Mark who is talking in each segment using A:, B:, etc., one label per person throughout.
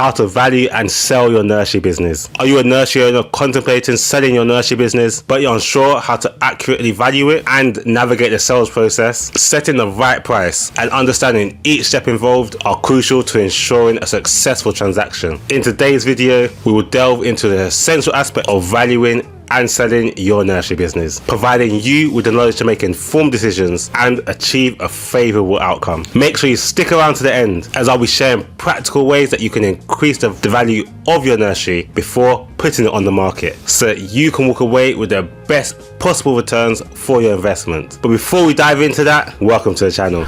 A: how to value and sell your nursery business. Are you a nursery owner contemplating selling your nursery business, but you're unsure how to accurately value it and navigate the sales process? Setting the right price and understanding each step involved are crucial to ensuring a successful transaction. In today's video, we will delve into the essential aspect of valuing and selling your nursery business, providing you with the knowledge to make informed decisions and achieve a favorable outcome. Make sure you stick around to the end, as I'll be sharing practical ways that you can increase the value of your nursery before putting it on the market, so that you can walk away with the best possible returns for your investment. But before we dive into that, welcome to the channel.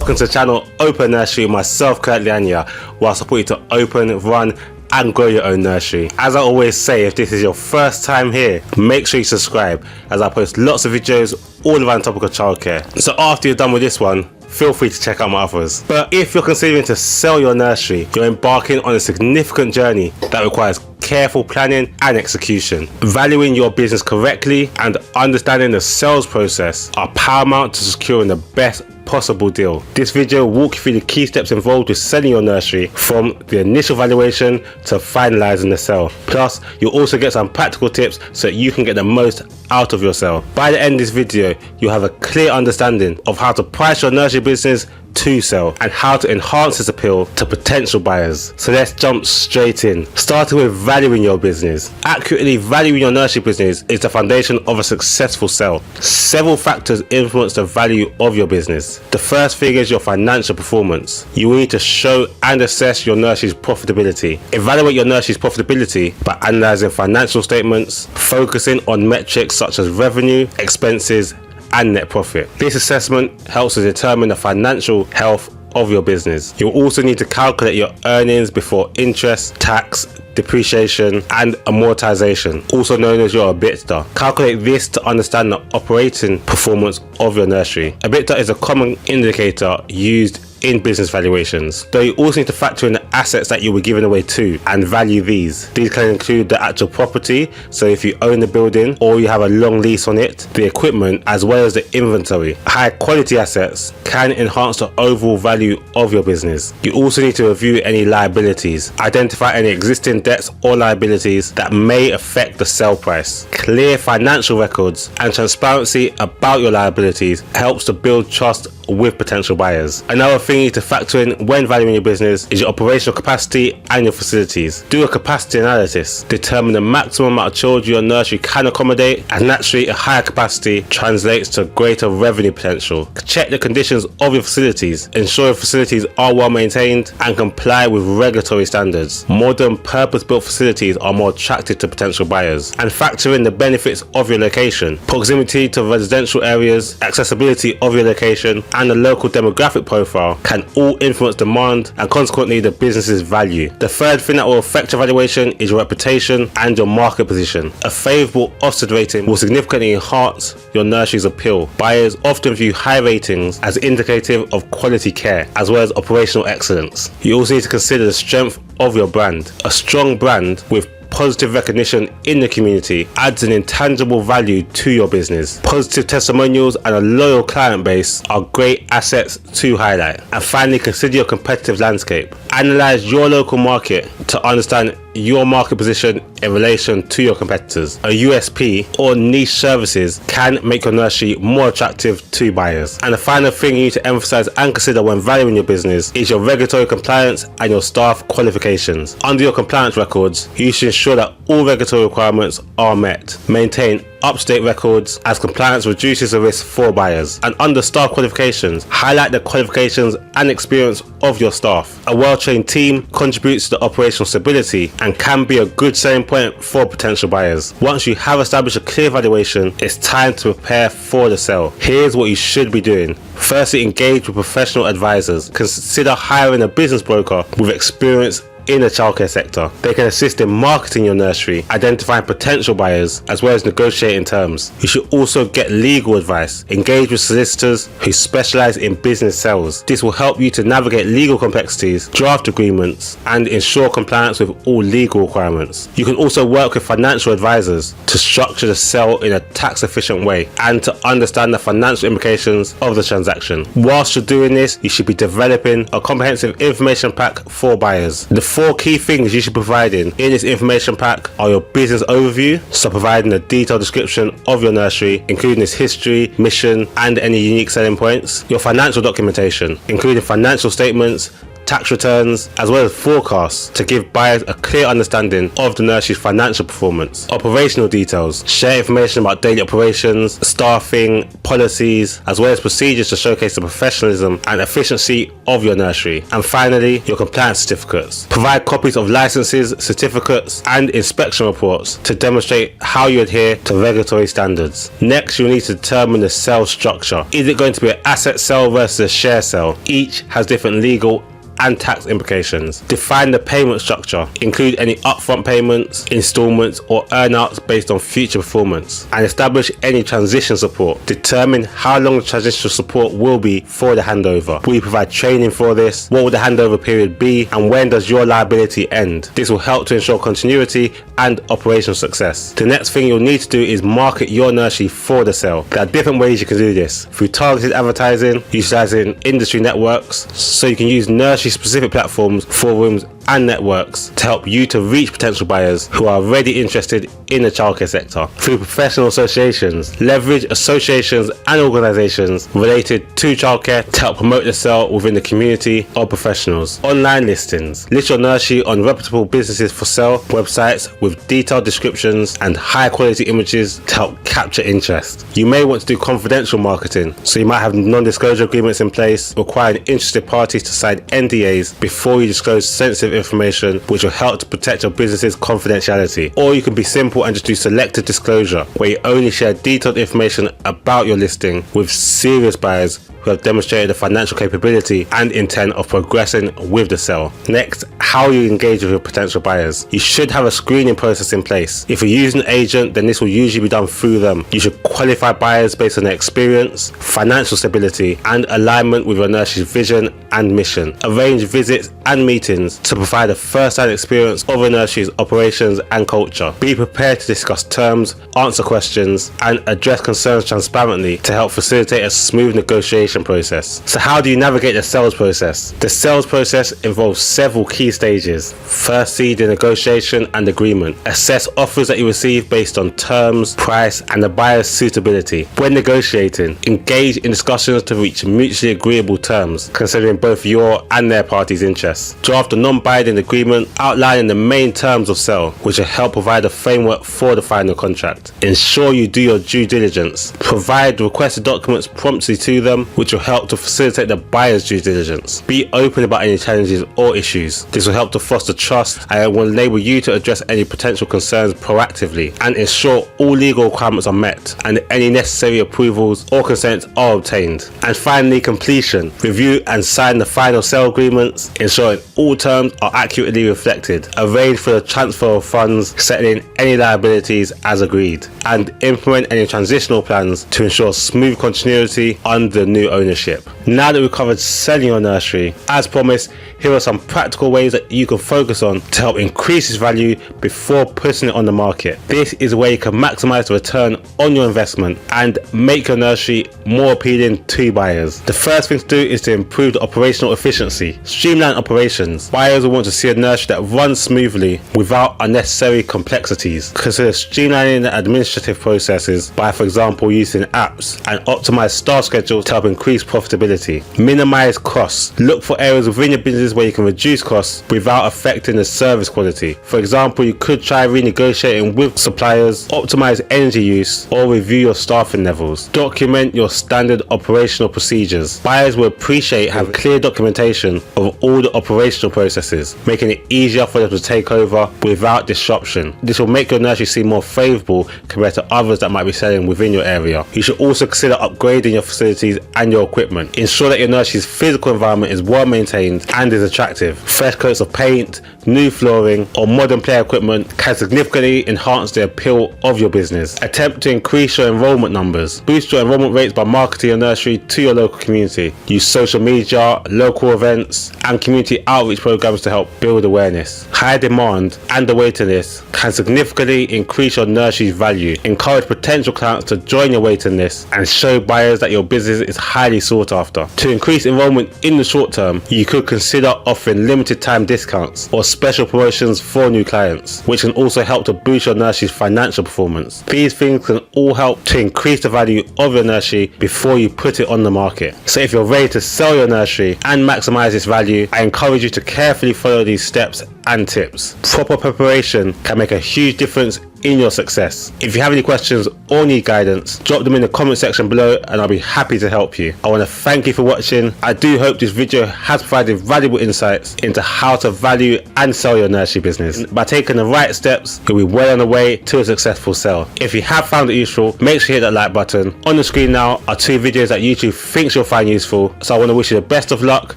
A: Welcome to the channel Open Nursery with myself, Kurt Lianya, where I support you to open, run and grow your own nursery. As I always say, if this is your first time here, make sure you subscribe, as I post lots of videos all around the topic of childcare. So after you're done with this one, feel free to check out my others. But if you're considering to sell your nursery, you're embarking on a significant journey that requires careful planning and execution. Valuing your business correctly and understanding the sales process are paramount to securing the best possible deal. This video will walk you through the key steps involved with selling your nursery, from the initial valuation to finalizing the sale. Plus, you'll also get some practical tips so that you can get the most out of your sale. By the end of this video, you'll have a clear understanding of how to price your nursery business to sell and how to enhance its appeal to potential buyers. So let's jump straight in, starting with valuing your business. Accurately valuing your nursery business is the foundation of a successful sale. Several factors influence the value of your business. The first thing is your financial performance. You will need to show and assess your nursery's profitability. Evaluate your nursery's profitability by analyzing financial statements, focusing on metrics such as revenue, expenses and net profit. This assessment helps to determine the financial health of your business. You'll also need to calculate your earnings before interest, tax, depreciation and amortization, also known as your EBITDA. Calculate this to understand the operating performance of your nursery. EBITDA is a common indicator used in business valuations, though you also need to factor in the assets that you were giving away to and value these. These can include the actual property, so if you own the building or you have a long lease on it, the equipment as well as the inventory. High quality assets can enhance the overall value of your business. You also need to review any liabilities. Identify any existing debts or liabilities that may affect the sale price. Clear financial records and transparency about your liabilities helps to build trust with potential buyers. Another thing you need to factor in when valuing your business is your operational capacity and your facilities. Do a capacity analysis. Determine the maximum amount of children your nursery can accommodate, and naturally a higher capacity translates to greater revenue potential. Check the conditions of your facilities. Ensure your facilities are well maintained and comply with regulatory standards. Modern purpose-built facilities are more attractive to potential buyers. And factor in the benefits of your location. Proximity to residential areas, accessibility of your location and the local demographic profile can all influence demand and consequently the business's value. The third thing that will affect your valuation is your reputation and your market position. A favorable offset rating will significantly enhance your nursery's appeal. Buyers often view high ratings as indicative of quality care as well as operational excellence. You also need to consider the strength of your brand. A strong brand with positive recognition in the community adds an intangible value to your business. Positive testimonials and a loyal client base are great assets to highlight. And finally, consider your competitive landscape. Analyze your local market to understand your market position in relation to your competitors. A USP or niche services can make your nursery more attractive to buyers. And the final thing you need to emphasize and consider when valuing your business is your regulatory compliance and your staff qualifications. Under your compliance records, you should ensure that all regulatory requirements are met. Maintain up-to-date records, as compliance reduces the risk for buyers. And under staff qualifications, highlight the qualifications and experience of your staff. A well-trained team contributes to the operational stability and can be a good selling point for potential buyers. Once you have established a clear valuation, it's time to prepare for the sale. Here's what you should be doing. Firstly, engage with professional advisors. Consider hiring a business broker with experience in the childcare sector. They can assist in marketing your nursery, identifying potential buyers, as well as negotiating terms. You should also get legal advice. Engage with solicitors who specialize in business sales. This will help you to navigate legal complexities, draft agreements, and ensure compliance with all legal requirements. You can also work with financial advisors to structure the sale in a tax-efficient way and to understand the financial implications of the transaction. Whilst you're doing this, you should be developing a comprehensive information pack for buyers. The 4 key things you should provide in this information pack are your business overview, so providing a detailed description of your nursery, including its history, mission, and any unique selling points. Your financial documentation, including financial statements, tax returns, as well as forecasts to give buyers a clear understanding of the nursery's financial performance. Operational details, share information about daily operations, staffing, policies, as well as procedures to showcase the professionalism and efficiency of your nursery. And finally, your compliance certificates. Provide copies of licenses, certificates, and inspection reports to demonstrate how you adhere to regulatory standards. Next, you'll need to determine the sale structure. Is it going to be an asset sale versus a share sale? Each has different legal and tax implications. Define the payment structure. Include any upfront payments, installments, or earnouts based on future performance, and establish any transition support. Determine how long the transitional support will be for the handover. Will you provide training for this? What will the handover period be? And when does your liability end? This will help to ensure continuity and operational success. The next thing you'll need to do is market your nursery for the sale. There are different ways you can do this. Through targeted advertising, utilizing industry networks, so you can use nursery specific platforms, forums, and networks to help you to reach potential buyers who are already interested in the childcare sector. Through professional associations, leverage associations and organizations related to childcare to help promote the sale within the community of professionals. Online listings. List your nursery on reputable businesses for sale websites with detailed descriptions and high quality images to help capture interest. You may want to do confidential marketing, so you might have non-disclosure agreements in place requiring interested parties to sign NDAs before you disclose sensitive information, which will help to protect your business's confidentiality. Or you can be simple and just do selective disclosure, where you only share detailed information about your listing with serious buyers who have demonstrated the financial capability and intent of progressing with the sale. Next, how you engage with your potential buyers. You should have a screening process in place. If you're using an agent, then this will usually be done through them. You should qualify buyers based on their experience, financial stability, and alignment with your nursery's vision and mission. Arrange visits and meetings to provide a first-hand experience of a nursery's operations and culture. Be prepared to discuss terms, answer questions, and address concerns transparently to help facilitate a smooth negotiation process. So how do you navigate the sales process? The sales process involves several key stages. Firstly, the negotiation and agreement. Assess offers that you receive based on terms, price, and the buyer's suitability. When negotiating, engage in discussions to reach mutually agreeable terms, considering both your and their parties' interests. Draft a non-binding agreement outlining the main terms of sale, which will help provide a framework for the final contract. Ensure you do your due diligence. Provide requested documents promptly to them, which will help to facilitate the buyer's due diligence. Be open about any challenges or issues. This will help to foster trust and will enable you to address any potential concerns proactively and ensure all legal requirements are met and any necessary approvals or consents are obtained. And finally, completion. Review and sign the final sale agreements, ensuring all terms are accurately reflected. Arrange for the transfer of funds, settling any liabilities as agreed, and implement any transitional plans to ensure smooth continuity under the new ownership. Now that we've covered selling your nursery, as promised, here are some practical ways that you can focus on to help increase its value before putting it on the market. This is where you can maximize the return on your investment and make your nursery more appealing to buyers. The first thing to do is to improve the operational efficiency. Streamline operations. Buyers will want to see a nursery that runs smoothly without unnecessary complexities. Consider streamlining the administrative processes by, for example, using apps, and optimize staff schedules to help increase profitability. Minimize costs. Look for areas within your business where you can reduce costs without affecting the service quality. For example, you could try renegotiating with suppliers, optimize energy use, or review your staffing levels. Document your standard operational procedures. Buyers will appreciate having clear documentation of all the operational processes, making it easier for them to take over without disruption. This will make your nursery seem more favourable compared to others that might be selling within your area. You should also consider upgrading your facilities and your equipment. Ensure that your nursery's physical environment is well maintained and is attractive. Fresh coats of paint, new flooring, or modern play equipment can significantly enhance the appeal of your business. Attempt to increase your enrollment numbers. Boost your enrollment rates by marketing your nursery to your local community. Use social media, local events, and community outreach programs to help build awareness. High demand and the waiting list can significantly increase your nursery's value. Encourage potential clients to join your waiting list and show buyers that your business is highly sought after. To increase enrollment in the short term, you could consider offering limited time discounts or special promotions for new clients, which can also help to boost your nursery's financial performance. These things can all help to increase the value of your nursery before you put it on the market. So if you're ready to sell your nursery and maximize its value, I encourage you to carefully follow these steps and tips. Proper preparation can make a huge difference in your success. If you have any questions or need guidance, drop them in the comment section below and I'll be happy to help you. I want to thank you for watching. I do hope this video has provided valuable insights into how to value and sell your nursery business. By taking the right steps, you'll be well on the way to a successful sale. If you have found it useful, make sure you hit that like button. On the screen now are 2 videos that YouTube thinks you'll find useful, so I want to wish you the best of luck,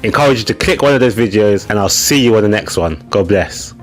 A: encourage you to click one of those videos, and I'll see you on the next one. God bless.